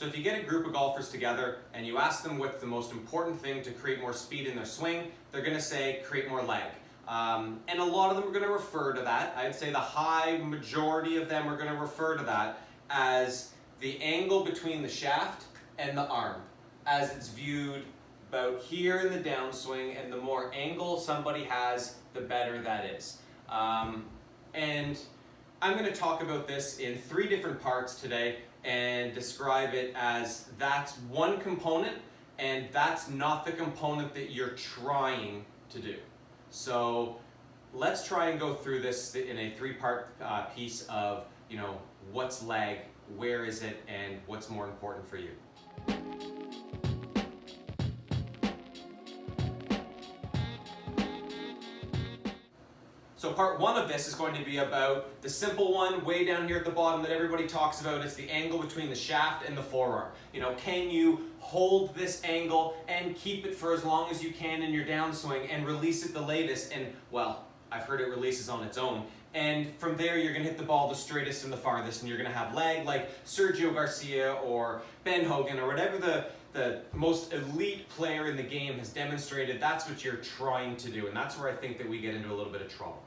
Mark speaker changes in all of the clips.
Speaker 1: So if you get a group of golfers together and you ask them what's the most important thing to create more speed in their swing, they're going to say create more leg. And a lot of them are going to refer to that. I'd say the high majority of them are going to refer to that as the angle between the shaft and the arm, as it's viewed about here in the downswing, and the more angle somebody has, the better that is. And I'm going to talk about this in 3 different parts today and describe it as that's one component and that's not the component that you're trying to do. So let's try and go through this in a 3-part piece of, what's lag, where is it, and what's more important for you. So part 1 of this is going to be about the simple one way down here at the bottom that everybody talks about. It's the angle between the shaft and the forearm. Can you hold this angle and keep it for as long as you can in your downswing and release it the latest? And well, I've heard it releases on its own. And from there, you're going to hit the ball the straightest and the farthest, and you're going to have lag like Sergio Garcia or Ben Hogan or whatever the most elite player in the game has demonstrated. That's what you're trying to do, and that's where I think that we get into a little bit of trouble.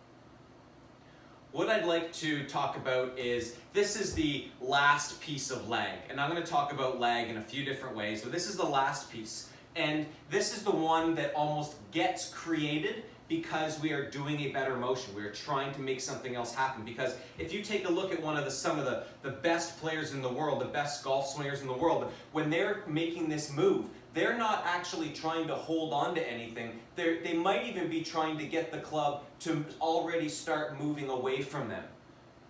Speaker 1: What I'd like to talk about is, this is the last piece of lag, and I'm going to talk about lag in a few different ways, but this is the last piece. And this is the one that almost gets created because we are doing a better motion. We are trying to make something else happen. Because if you take a look at some of the best players in the world, the best golf swingers in the world, when they're making this move, they're not actually trying to hold on to anything. They might even be trying to get the club to already start moving away from them.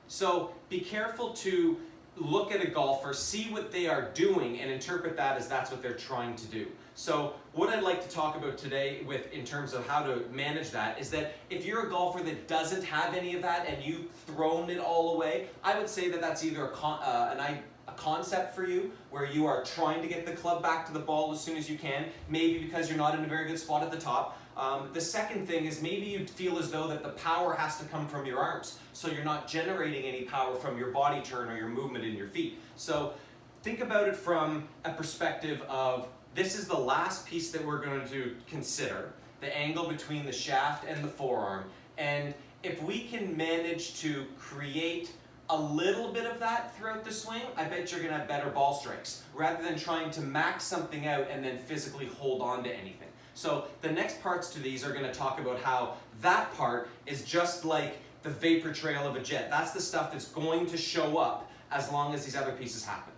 Speaker 1: So be careful to look at a golfer, see what they are doing, and interpret that as that's what they're trying to do. So what I'd like to talk about today in terms of how to manage that is that if you're a golfer that doesn't have any of that and you've thrown it all away, I would say that that's either a concept for you where you are trying to get the club back to the ball as soon as you can, maybe because you're not in a very good spot at the top. The second thing is maybe you feel as though that the power has to come from your arms, so you're not generating any power from your body turn or your movement in your feet. So think about it from a perspective of, this is the last piece that we're going to consider, the angle between the shaft and the forearm. And if we can manage to create a little bit of that throughout the swing, I bet you're going to have better ball strikes, rather than trying to max something out and then physically hold on to anything. So the next parts to these are going to talk about how that part is just like the vapor trail of a jet. That's the stuff that's going to show up as long as these other pieces happen.